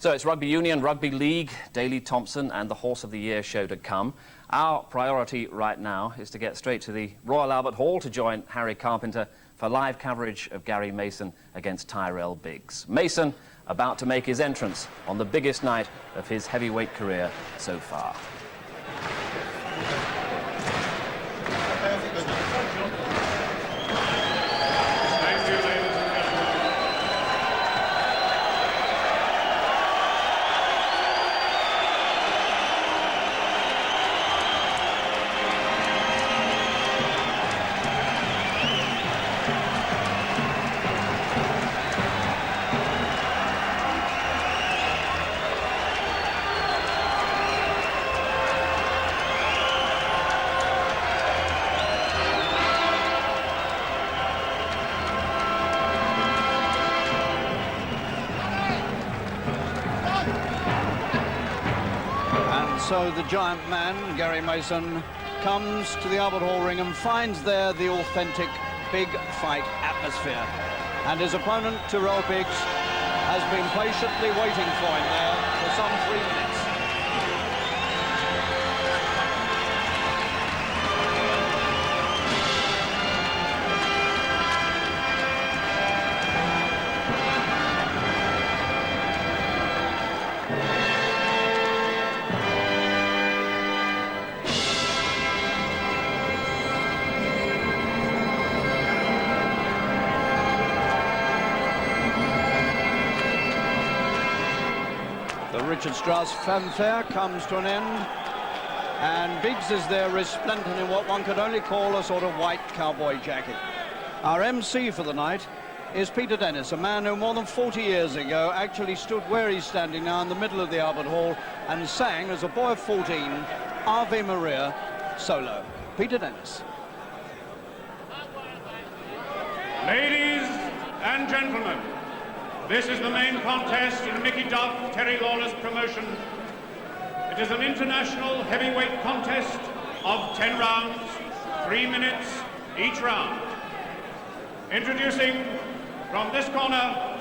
So it's Rugby Union, Rugby League, Daley Thompson and the Horse of the Year show to come. Our priority right now is to get straight to the Royal Albert Hall to join Harry Carpenter for live coverage of Gary Mason against Tyrell BIGGS. Mason about to make his entrance on the biggest night of his heavyweight career so far. So the giant man, Gary Mason, comes to the Albert Hall ring and finds there the authentic big fight atmosphere. And his opponent, Tyrell BIGGS, has been patiently waiting for him there for some 3 minutes. The Richard Strauss fanfare comes to an end, and BIGGS is there resplendent in what one could only call a sort of white cowboy jacket. Our MC for the night is Peter Dennis, a man who more than 40 years ago actually stood where he's standing now in the middle of the Albert Hall and sang, as a boy of 14, Ave Maria solo. Peter Dennis. Ladies and gentlemen, this is the main contest in Mickey Duff, Terry Lawler's promotion. It is an international heavyweight contest of 10 rounds, 3 minutes each round. Introducing from this corner,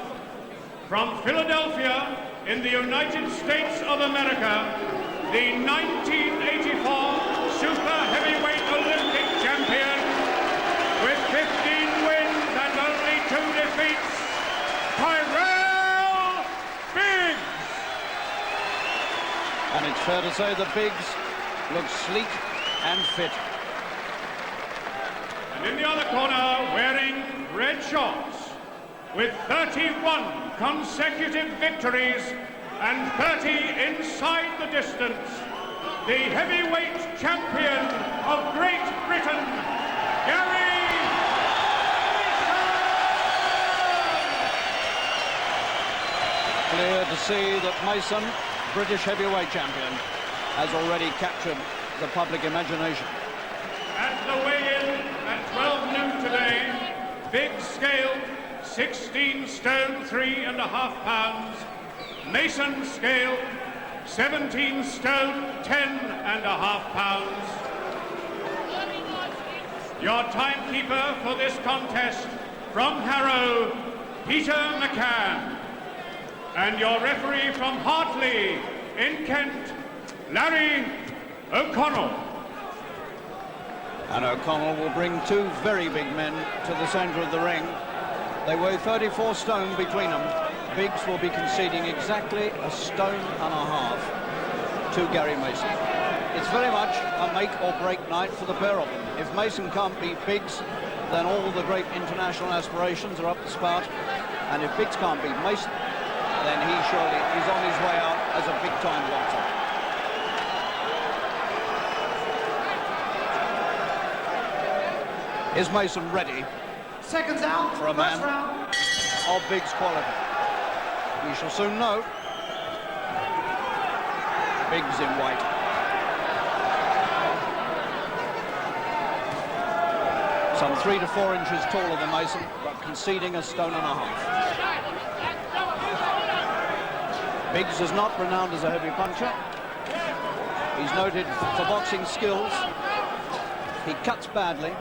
from Philadelphia in the United States of America, the 1984 Super Heavyweight Olympic champion with 15 wins and only 2 defeats, Tyrell BIGGS. And it's fair to say that BIGGS looks sleek and fit. And in the other corner, wearing red shorts, with 31 consecutive victories and 30 inside the distance, the heavyweight champion of Great Britain, Gary. Clear to see that Mason, British heavyweight champion, has already captured the public imagination. At the weigh-in at 12 noon today, BIGGS scaled 16 stone 3.5 pounds. Mason scaled 17 stone 10.5 pounds. Your timekeeper for this contest from Harrow, Peter McCann. And your referee from Hartley in Kent, Larry O'Connell. And O'Connell will bring 2 very big men to the centre of the ring. They weigh 34 stone between them. BIGGS will be conceding exactly 1.5 stone to Gary Mason. It's very much a make or break night for the pair of them. If Mason can't beat BIGGS, then all the great international aspirations are up the spout. And if BIGGS can't beat Mason, then he's on his way out as a big-time boxer. Is Mason ready? Seconds out for a man of BIGGS quality? We shall soon know. BIGGS in white. Some 3 to 4 inches taller than Mason, but conceding 1.5 stone. BIGGS is not renowned as a heavy puncher. He's noted for boxing skills. He cuts badly.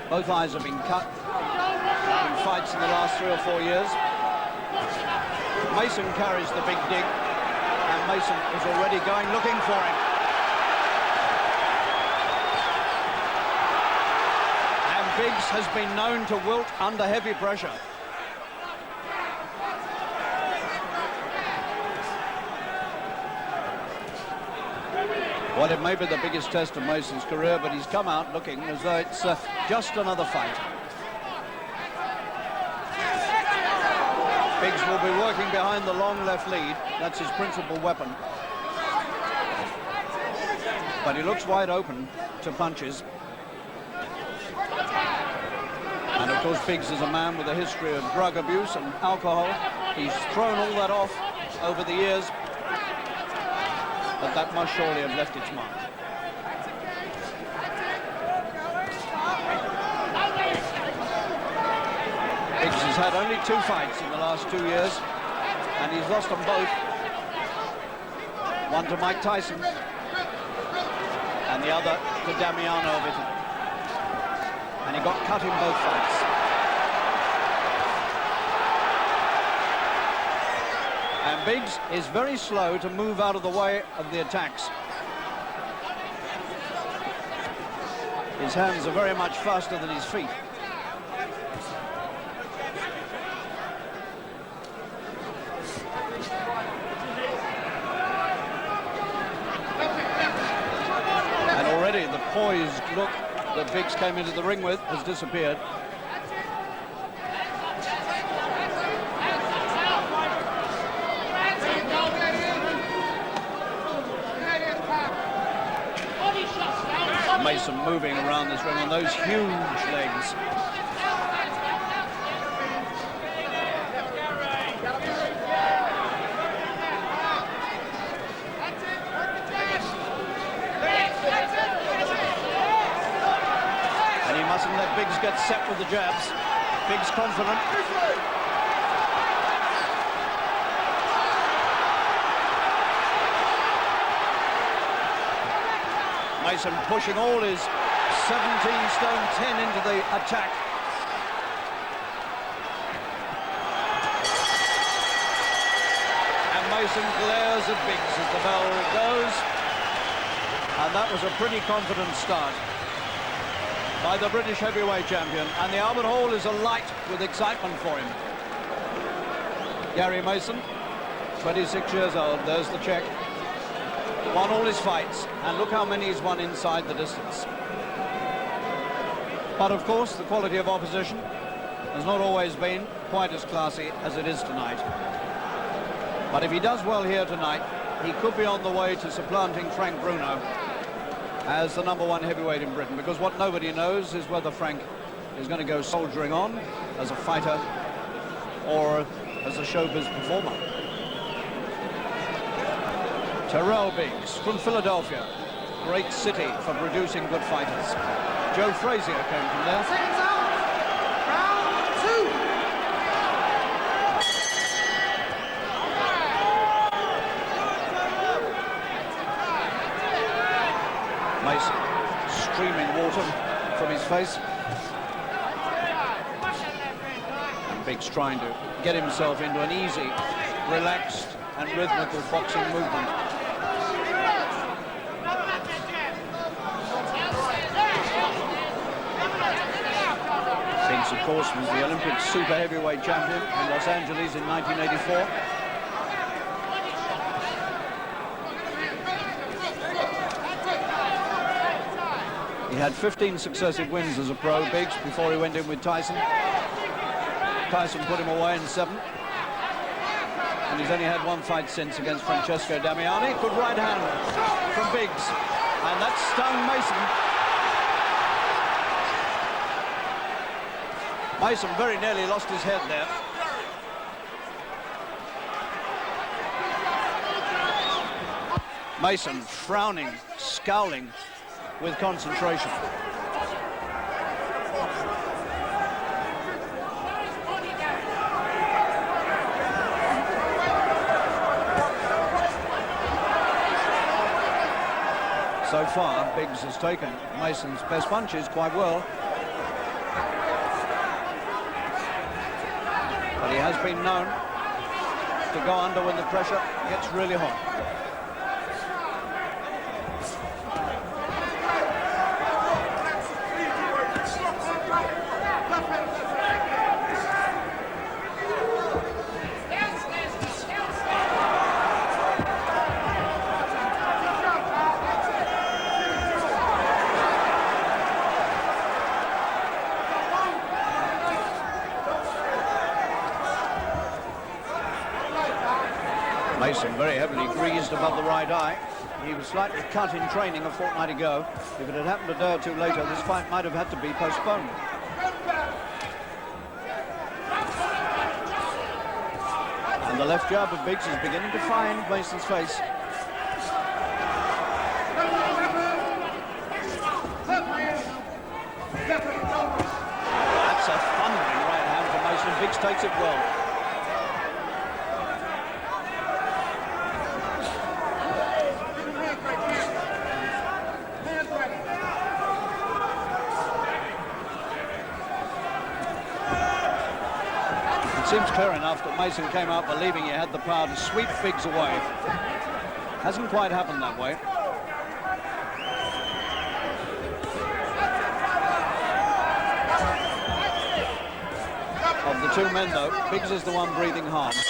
Both eyes have been cut in fights in the last 3 or 4 years. Mason carries the big dig, and Mason is already going looking for him. And Biggs has been known to wilt under heavy pressure. Well, it may be the biggest test of Mason's career, but he's come out looking as though it's just another fight. Biggs will be working behind the long left lead. That's his principal weapon. But he looks wide open to punches. And of course, Biggs is a man with a history of drug abuse and alcohol. He's thrown all that off over the years. But that must surely have left its mark. Biggs has had only 2 fights in the last 2 years, and he's lost them both. One to Mike Tyson, and the other to Damiano of Italy. And he got cut in both fights. And Biggs is very slow to move out of the way of the attacks. His hands are very much faster than his feet. And already the poised look that Biggs came into the ring with has disappeared. Mason moving around this ring on those huge legs. And he mustn't let Biggs get set with the jabs. Biggs confident. Mason pushing all his 17 stone 10 into the attack. And Mason glares at Biggs as the bell goes. And that was a pretty confident start by the British heavyweight champion. And the Albert Hall is alight with excitement for him. Gary Mason, 26 years old, there's the check. Won all his fights, and look how many he's won inside the distance. But of course, the quality of opposition has not always been quite as classy as it is tonight. But if he does well here tonight, he could be on the way to supplanting Frank Bruno as the #1 heavyweight in Britain, because what nobody knows is whether Frank is going to go soldiering on as a fighter or as a showbiz performer. Tyrell Biggs from Philadelphia, great city for producing good fighters. Joe Frazier came from there. Seconds out, round 2. Mason, streaming water from his face. And Biggs trying to get himself into an easy, relaxed and rhythmical boxing movement. Biggs, of course, was the Olympic super heavyweight champion in Los Angeles in 1984. He had 15 successive wins as a pro, Biggs, before he went in with Tyson. Tyson put him away in 7. And he's only had 1 fight since against Francesco Damiani. Good right hand from Biggs. And that stung Mason. Mason very nearly lost his head there. Mason frowning, scowling with concentration. So far, Biggs has taken Mason's best punches quite well. But he has been known to go under when the pressure gets really hot. Mason very heavily greased above the right eye. He was slightly cut in training a fortnight ago. If it had happened a day or two later, this fight might have had to be postponed. And the left jab of Biggs is beginning to find Mason's face. That's a thundering right hand for Mason. Biggs takes it well. Seems clear enough that Mason came out believing he had the power to sweep Biggs away. Hasn't quite happened that way. Of the two men, though, Biggs is the one breathing hard. 6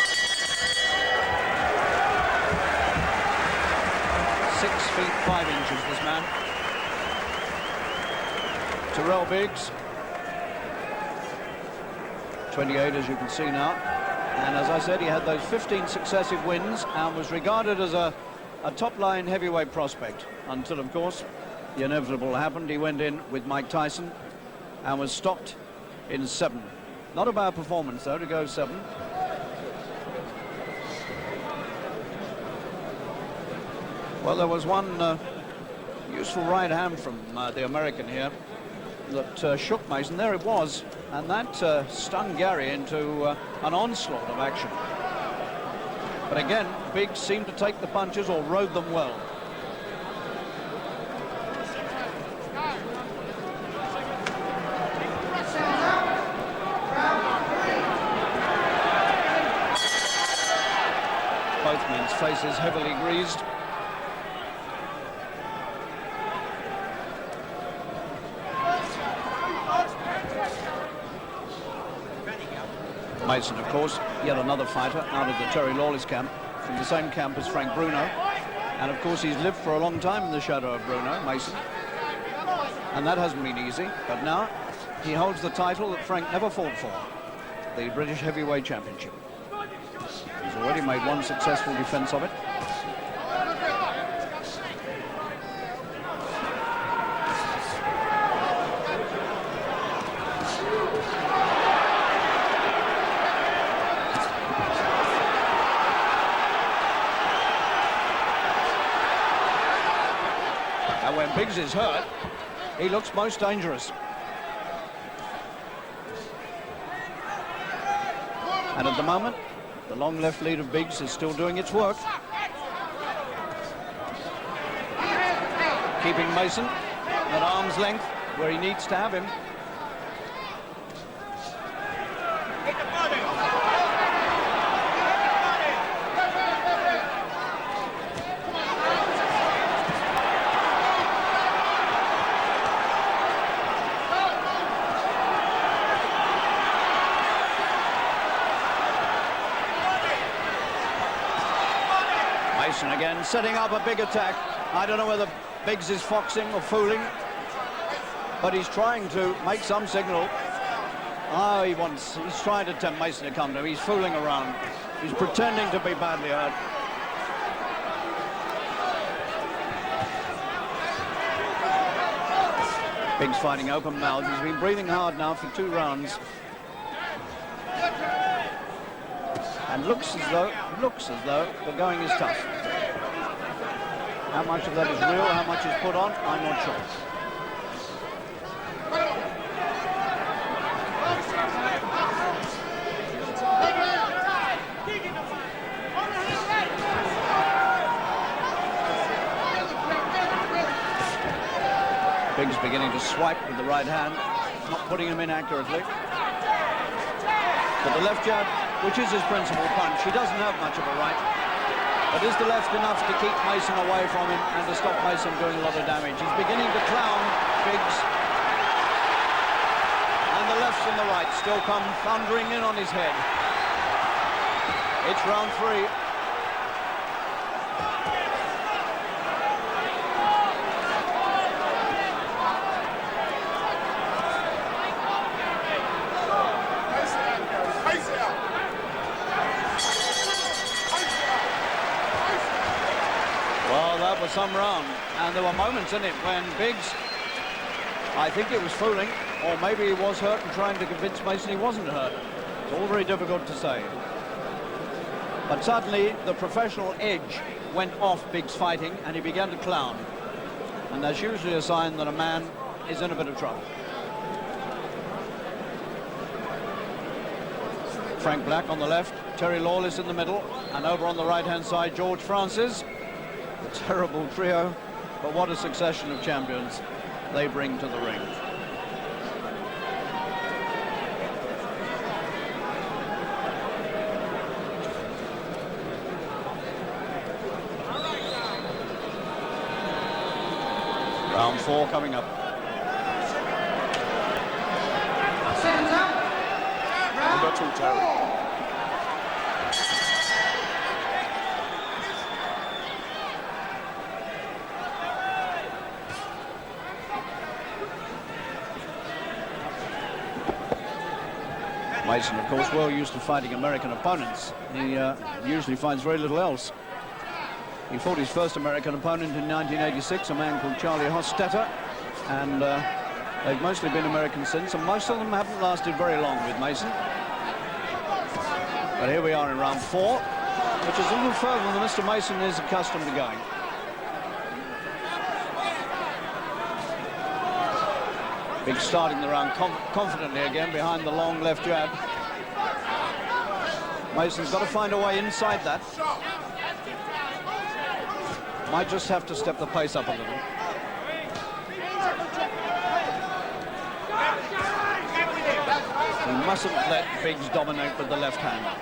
feet 5 inches, this man. Tyrell Biggs. 28, as you can see now. And as I said, he had those 15 successive wins and was regarded as a top-line heavyweight prospect until, of course, the inevitable happened. He went in with Mike Tyson and was stopped in 7. Not a bad performance, though, to go 7. Well, there was one useful right hand from the American here that shook Mason. There it was. And that stung Gary into an onslaught of action. But again, Biggs seemed to take the punches or rode them well. Both men's faces heavily greased. Mason, of course, yet another fighter out of the Terry Lawless camp, from the same camp as Frank Bruno. And, of course, he's lived for a long time in the shadow of Bruno, Mason. And that hasn't been easy. But now he holds the title that Frank never fought for, the British Heavyweight Championship. He's already made one successful defense of it. And when Biggs is hurt, he looks most dangerous. And at the moment, the long left lead of Biggs is still doing its work. Keeping Mason at arm's length where he needs to have him. Mason again setting up a big attack. I don't know whether Biggs is foxing or fooling, but he's trying to make some signal. Oh, he's trying to tempt Mason to come to him. He's fooling around. He's pretending to be badly hurt. Biggs fighting open mouth. He's been breathing hard now for 2 rounds. And looks as though the going is tough. How much of that is real, how much is put on, I'm not sure. Biggs beginning to swipe with the right hand, not putting him in accurately. But the left jab which is his principal punch. He doesn't have much of a right, but is the left enough to keep Mason away from him and to stop Mason doing a lot of damage? He's beginning to clown Biggs, and the lefts and the rights still come thundering in on his head. It's round 3. Well, that was some round, and there were moments in it when Biggs, I think it was fooling, or maybe he was hurt and trying to convince Mason he wasn't hurt. It's all very difficult to say. But suddenly the professional edge went off Biggs' fighting, and he began to clown. And that's usually a sign that a man is in a bit of trouble. Frank Black on the left, Terry Lawless in the middle, and over on the right-hand side, George Francis. A terrible trio, but what a succession of champions they bring to the ring. Round 4 coming up. Number 2, Tyrell. Mason, of course, well used to fighting American opponents. He usually finds very little else. He fought his first American opponent in 1986, a man called Charlie Hostetter, and they've mostly been American since, and most of them haven't lasted very long with Mason. But here we are in round 4, which is a little further than Mr. Mason is accustomed to going. Biggs starting the round confidently again behind the long left jab. Mason's got to find a way inside that. Might just have to step the pace up a little. He mustn't let Biggs dominate with the left hand.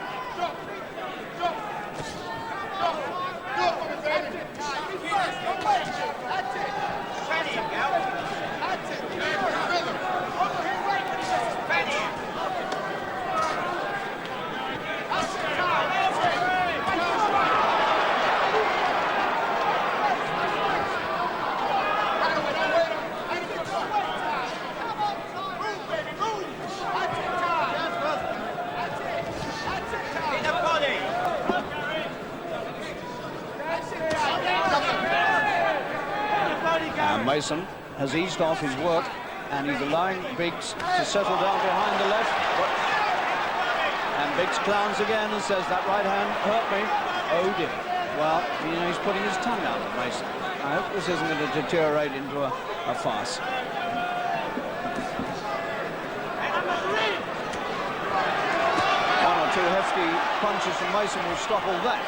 Mason has eased off his work, and he's allowing Biggs to settle down behind the left. And Biggs clowns again and says, that right hand hurt me. Oh dear. Well, you know, he's putting his tongue out at Mason. I hope this isn't going to deteriorate into a farce. One or two hefty punches from Mason will stop all that.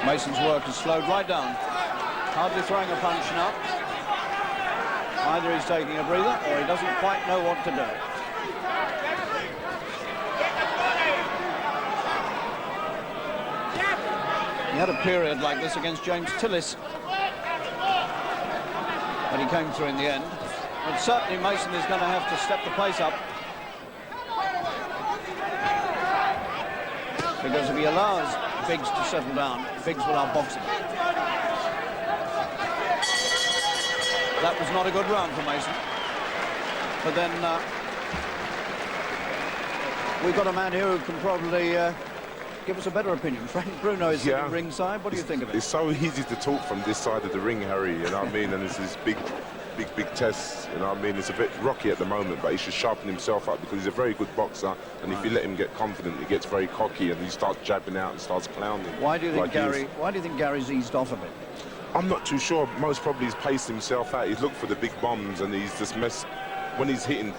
Mason's work has slowed right down. Hardly throwing a punch now. Either he's taking a breather or he doesn't quite know what to do. He had a period like this against James Tillis, but he came through in the end. But certainly Mason is going to have to step the pace up, because if he allows Biggs to settle down, Biggs will outbox him. That was not a good round for Mason. But then we've got a man here who can probably give us a better opinion. Frank Bruno is sitting ringside. What do you think of it? It's so easy to talk from this side of the ring, Harry, you know what I mean? And it's this big test, you know what I mean? It's a bit rocky at the moment, but he should sharpen himself up because he's a very good boxer, and if you let him get confident, he gets very cocky and he starts jabbing out and starts clowning. Why do you think Gary's eased off a bit? I'm not too sure. Most probably he's paced himself out. He's looked for the big bombs, and he's just when he's hitting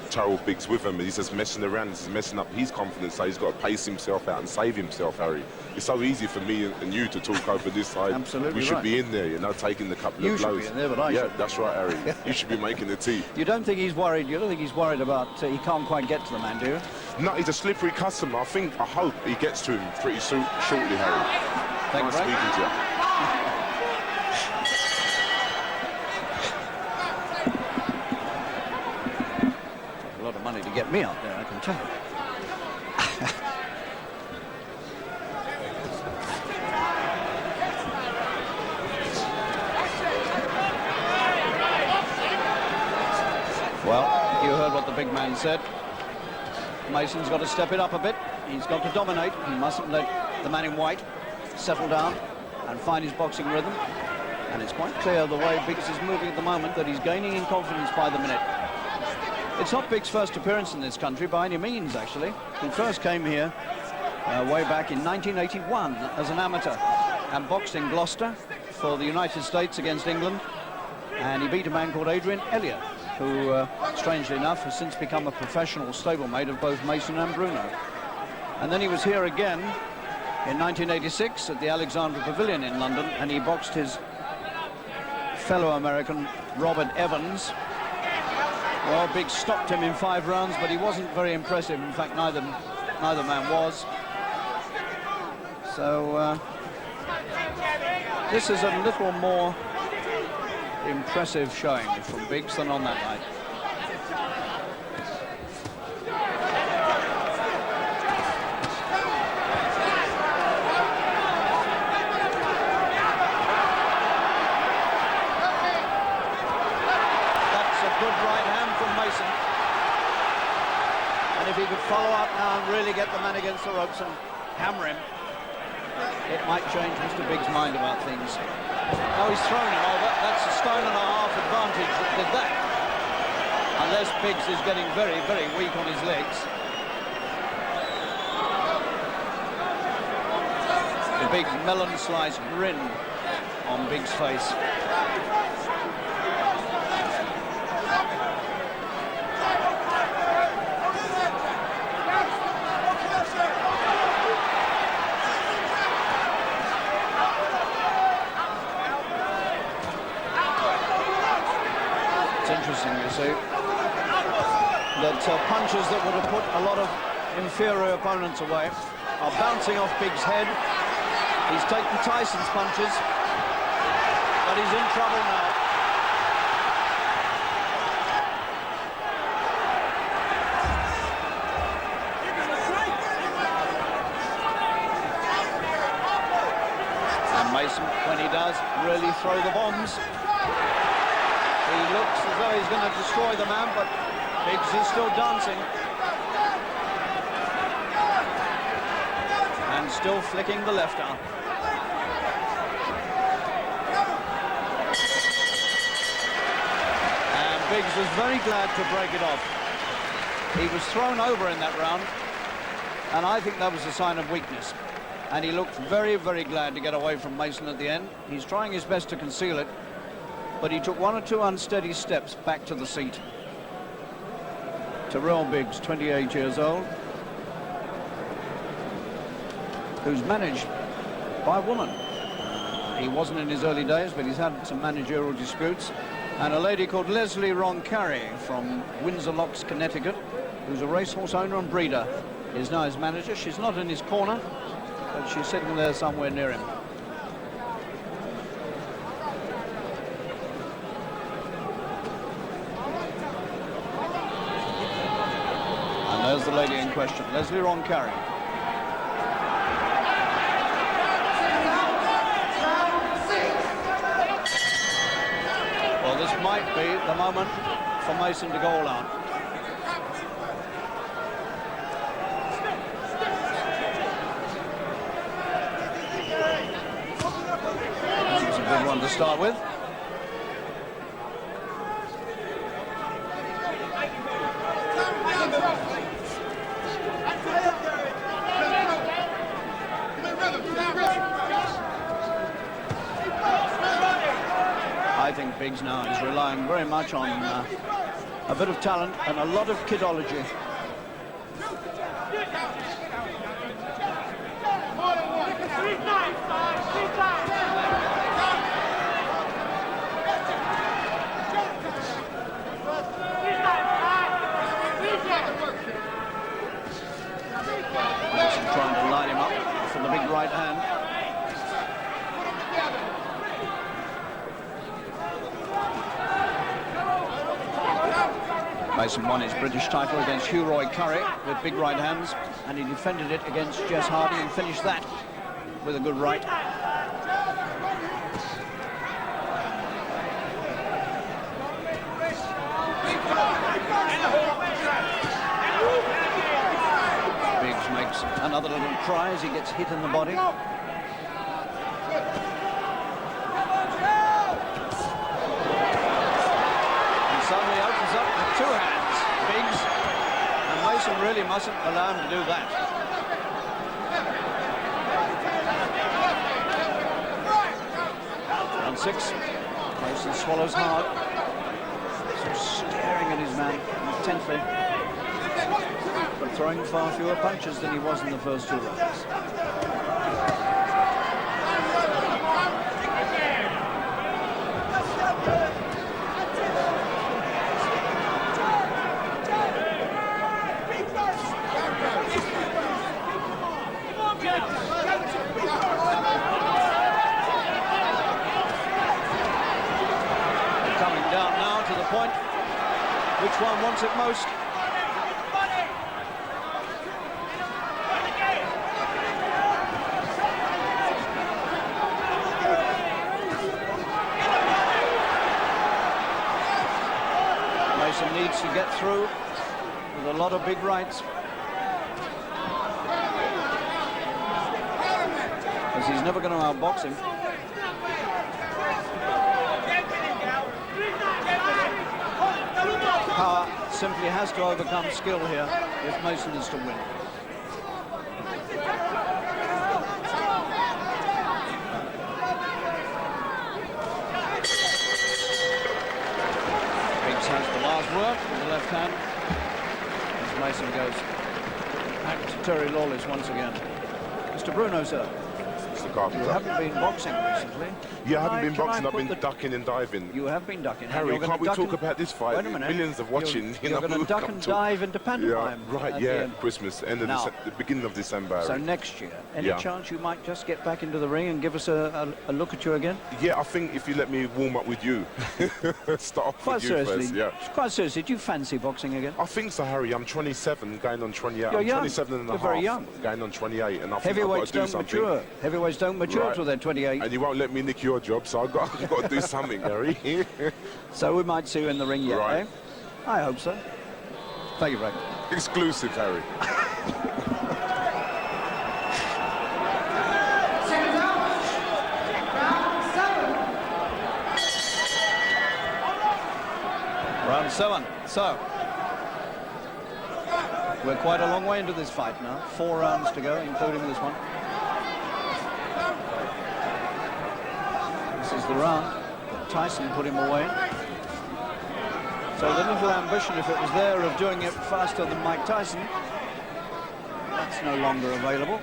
Tyrell BIGGS with him, he's just messing around. He's messing up his confidence. So he's got to pace himself out and save himself, Harry. It's so easy for me and you to talk over this side. Absolutely, we should right. be in there, you know, taking the couple You of should blows. be in there, but I yeah, shouldn't. that's right, Harry. You should be making the tea. You don't think he's worried? You don't think he's worried about he can't quite get to the man, do you? No, he's a slippery customer. I hope he gets to him pretty shortly, Harry. Thank Nice you, Greg. speaking to you. A lot of money to get me out there, I can tell you. Well, you heard what the big man said. Mason's got to step it up a bit. He's got to dominate. He mustn't let the man in white settle down and find his boxing rhythm. And it's quite clear the way BIGGS is moving at the moment that he's gaining in confidence by the minute. It's not BIGGS' first appearance in this country by any means, actually. He first came here way back in 1981 as an amateur and boxed in Gloucester for the United States against England. And he beat a man called Adrian Elliott, who, strangely enough, has since become a professional stablemate of both Mason and Bruno. And then he was here again in 1986 at the Alexandra Pavilion in London, and he boxed his fellow American, Robert Evans. Well, BIGGS stopped him in 5 rounds, but he wasn't very impressive. In fact, neither man was. So, this is a little more impressive showing from BIGGS than on that night. That's a good right hand from Mason. And if he could follow up now and really get the man against the ropes and hammer him, it might change Mr. BIGGS' mind about things. Now he's thrown him over. That's a stone-and-a-half advantage that did that. Unless BIGGS is getting very, very weak on his legs. The big melon-sliced grin on BIGGS' face. Interesting, you see, that punches that would have put a lot of inferior opponents away are bouncing off BIGGS' head. He's taken Tyson's punches, but he's in trouble now. And Mason, when he does, really throw the bombs. He looks as though he's going to destroy the man, but BIGGS is still dancing. And still flicking the left arm. And BIGGS was very glad to break it off. He was thrown over in that round, and I think that was a sign of weakness. And he looked very, very glad to get away from Mason at the end. He's trying his best to conceal it, but he took 1 or 2 unsteady steps back to the seat. Tyrell BIGGS, 28 years old, who's managed by a woman. He wasn't in his early days, but he's had some managerial disputes. And a lady called Leslie Roncari from Windsor Locks, Connecticut, who's a racehorse owner and breeder, is now his manager. She's not in his corner, but she's sitting there somewhere near him. There's the lady in question, Leslie Roncari. Well, this might be the moment for Mason to go all out. This is a good one to start with. Biggs now is relying very much on a bit of talent and a lot of kidology. Trying to line him up for the big right hand. Mason won his British title against Hugh Roy Curry with big right hands, and he defended it against Jess Hardy and finished that with a good right. Biggs makes another little try as he gets hit in the body. Suddenly opens up with two hands, Biggs, and Mason really mustn't allow him to do that. Round 6, Mason swallows hard, sort of staring at his man intently, but throwing far fewer punches than he was in the first 2 rounds. Point. Which one wants it most? Mason needs to get through with a lot of big rights, because he's never going to outbox him. Power simply has to overcome skill here if Mason is to win. Biggs has the last word with the left hand as Mason goes back to Terry Lawless once again. Mr. Bruno, sir. You haven't been boxing recently. Yeah, I haven't been boxing. I've been ducking and diving. You have been ducking. Harry, can't we talk about this fight? Wait a minute. Millions of watching. You're going to duck and dive into pantomime. Yeah, right, yeah. Christmas, end of the beginning of December. So next year, any chance you might just get back into the ring and give us a look at you again? Yeah, I think if you let me warm up with you. Start off with you first. Yeah. Quite seriously, do you fancy boxing again? I think so, Harry. I'm 27, going on 28. You're I'm young. 27 and a half. You're very young. Going on 28, and I think heavyweights don't mature. Heavyweights don't mature till they're 28. And you won't let me nick your job, so I've got to do something, Harry. So we might see you in the ring yet, eh? I hope so. Thank you very much. Exclusive, Harry. Round 7. So we're quite a long way into this fight now. 4 rounds to go, including this one. This is the round that Tyson put him away. So the little ambition, if it was there, of doing it faster than Mike Tyson, that's no longer available.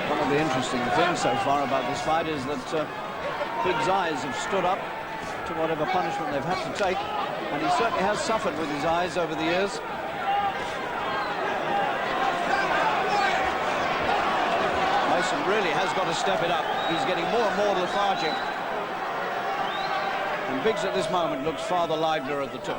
One of the interesting things so far about this fight is that Biggs' eyes have stood up to whatever punishment they've had to take, and he certainly has suffered with his eyes over the years. Mason really has got to step it up. He's getting more and more lethargic. And Biggs at this moment looks far the livelier of the two.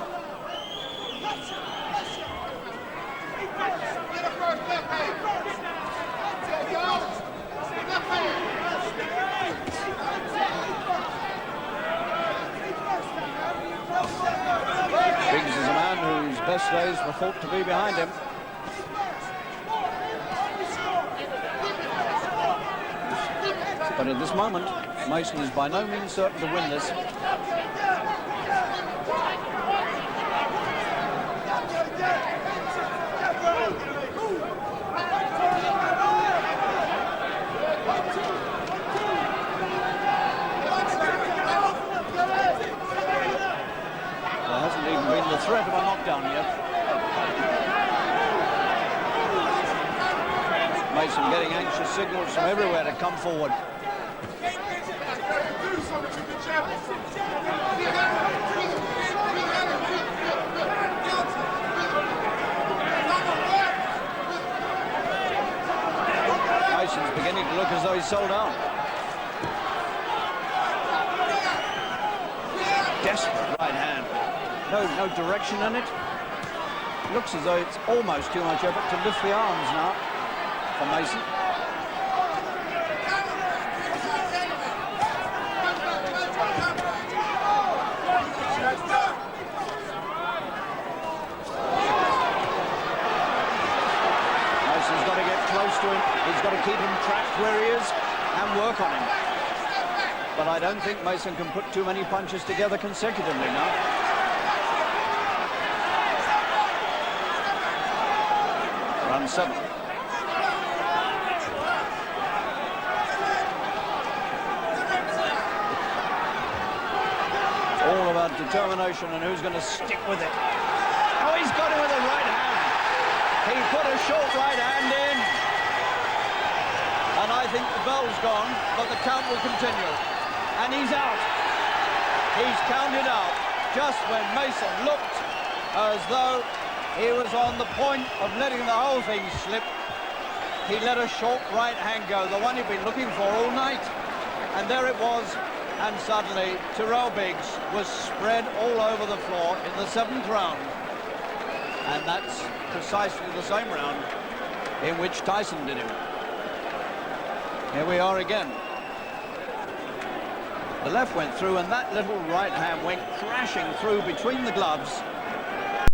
Biggs is a man whose best days were thought to be behind him. But at this moment, Mason is by no means certain to win this. Mason getting anxious signals from everywhere to come forward. Mason's beginning to look as though he's sold out. Desperate right hand. No direction in it. Looks as though it's almost too much effort to lift the arms now for Mason. Mason's got to get close to him. He's got to keep him trapped where he is and work on him. But I don't think Mason can put too many punches together consecutively now. Round 7. It's all about determination and who's going to stick with it. Oh, he's got him with a right hand. He put a short right hand in. And I think the bell's gone, but the count will continue. And he's out. He's counted out just when Mason looked as though he was on the point of letting the whole thing slip. He let a short right hand go, the one he'd been looking for all night. And there it was. And suddenly, Tyrell BIGGS was spread all over the floor in the 7th round. And that's precisely the same round in which Tyson did him. Here we are again. The left went through, and that little right hand went crashing through between the gloves.